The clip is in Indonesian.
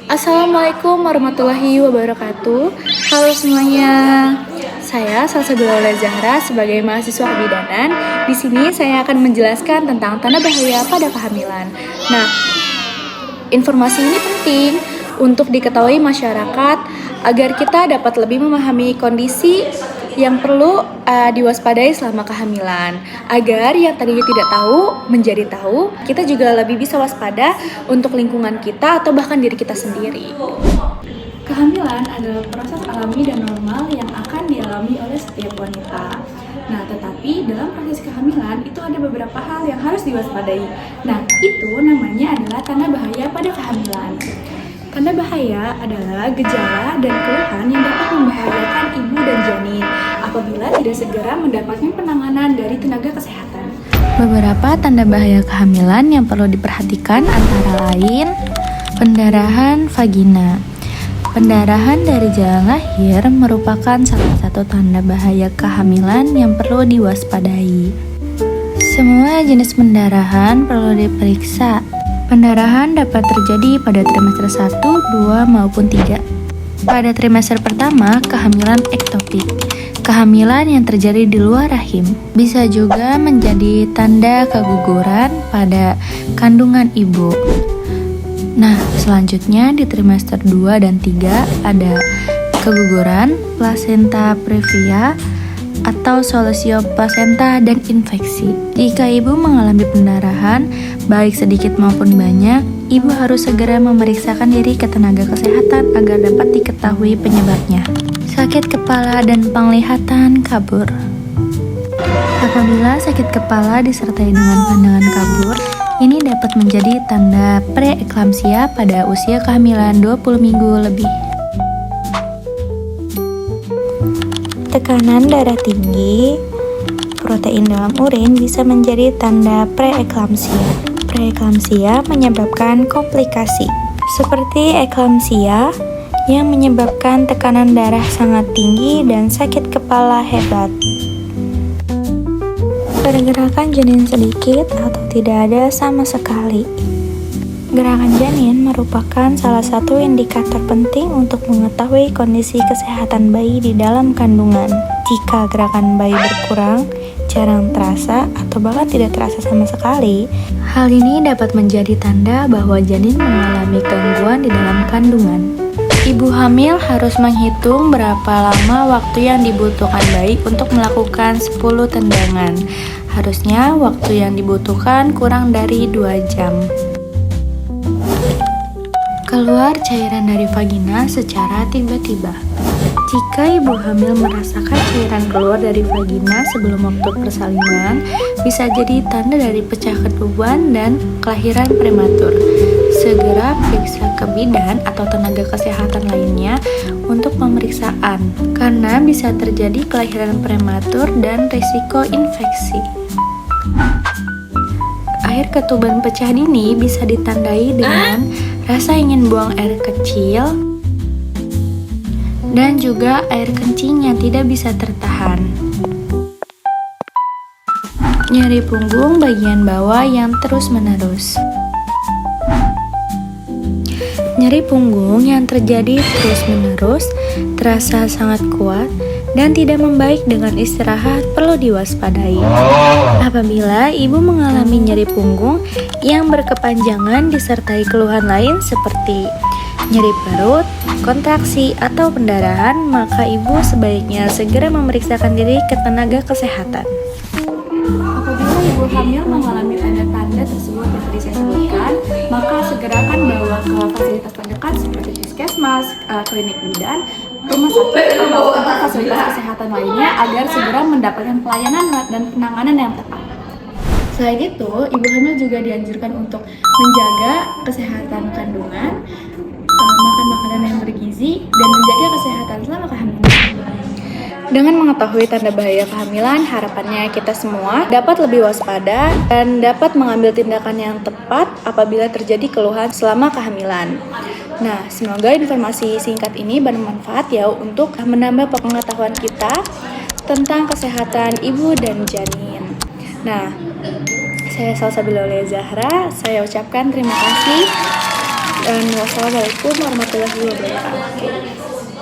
Assalamualaikum warahmatullahi wabarakatuh. Halo semuanya. Saya Salsabila Zahra sebagai mahasiswa kebidanan. Di sini saya akan menjelaskan tentang tanda bahaya pada kehamilan. Nah, informasi ini penting untuk diketahui masyarakat agar kita dapat lebih memahami kondisi yang perlu diwaspadai selama kehamilan. Agar yang tadinya tidak tahu menjadi tahu, kita juga lebih bisa waspada untuk lingkungan kita atau bahkan diri kita sendiri. Kehamilan adalah proses alami dan normal yang akan dialami oleh setiap wanita. Nah, tetapi dalam proses kehamilan itu ada beberapa hal yang harus diwaspadai. Nah, itu namanya adalah tanda bahaya pada kehamilan. Tanda bahaya adalah gejala dan keluhan yang dapat membahayakan ibu dan janin apabila tidak segera mendapatkan penanganan dari tenaga kesehatan. Beberapa tanda bahaya kehamilan yang perlu diperhatikan antara lain pendarahan vagina. Pendarahan dari jalan lahir merupakan salah satu tanda bahaya kehamilan yang perlu diwaspadai. Semua jenis pendarahan perlu diperiksa. Pendarahan dapat terjadi pada trimester 1, 2, maupun 3. Pada trimester pertama, kehamilan ektopik. Kehamilan yang terjadi di luar rahim bisa juga menjadi tanda keguguran pada kandungan ibu. Nah, selanjutnya di trimester 2 dan 3 ada keguguran, plasenta previa, atau solusio plasenta dan infeksi. Jika ibu mengalami pendarahan, baik sedikit maupun banyak, ibu harus segera memeriksakan diri ke tenaga kesehatan agar dapat diketahui penyebabnya. Sakit kepala dan penglihatan kabur. Apabila sakit kepala disertai dengan pandangan kabur, ini dapat menjadi tanda preeklamsia pada usia kehamilan 20 minggu lebih. Tekanan darah tinggi, protein dalam urin bisa menjadi tanda preeklamsia. Preeklamsia menyebabkan komplikasi seperti eklamsia yang menyebabkan tekanan darah sangat tinggi dan sakit kepala hebat. Pergerakan janin sedikit atau tidak ada sama sekali. Gerakan janin merupakan salah satu indikator penting untuk mengetahui kondisi kesehatan bayi di dalam kandungan. Jika gerakan bayi berkurang, jarang terasa, atau bahkan tidak terasa sama sekali, hal ini dapat menjadi tanda bahwa janin mengalami gangguan di dalam kandungan. Ibu hamil harus menghitung berapa lama waktu yang dibutuhkan bayi untuk melakukan 10 tendangan. Harusnya waktu yang dibutuhkan kurang dari 2 jam. Keluar cairan dari vagina secara tiba-tiba. Jika ibu hamil merasakan cairan keluar dari vagina sebelum waktu persalinan, bisa jadi tanda dari pecah ketuban dan kelahiran prematur. Segera periksa ke bidan atau tenaga kesehatan lainnya untuk pemeriksaan, karena bisa terjadi kelahiran prematur dan risiko infeksi. Air ketuban pecah dini bisa ditandai dengan rasa ingin buang air kecil dan juga air kencing yang tidak bisa tertahan. Nyeri punggung bagian bawah yang terus-menerus. Nyeri punggung yang terjadi terus-menerus, terasa sangat kuat, dan tidak membaik dengan istirahat perlu diwaspadai. Apabila ibu mengalami nyeri punggung yang berkepanjangan disertai keluhan lain seperti nyeri perut, kontraksi, atau pendarahan, maka ibu sebaiknya segera memeriksakan diri ke tenaga kesehatan. Apabila ibu hamil mengalami tanda-tanda tersebut yang tadi saya sebutkan, maka segerakan bawa ke fasilitas terdekat seperti puskesmas, klinik bidan, rumah sakit, atau fasilitas kesehatan lainnya agar segera mendapatkan pelayanan dan penanganan yang tepat. Selain itu, ibu hamil juga dianjurkan untuk menjaga kesehatan kandungan, makan makanan yang bergizi, dan menjaga kesehatan selama kehamilan. Dengan mengetahui tanda bahaya kehamilan, harapannya kita semua dapat lebih waspada dan dapat mengambil tindakan yang tepat apabila terjadi keluhan selama kehamilan. Nah, semoga informasi singkat ini bermanfaat ya untuk menambah pengetahuan kita tentang kesehatan ibu dan janin. Nah, saya Salsabila Zahra, saya ucapkan terima kasih. Dan wassalamualaikum warahmatullahi wabarakatuh.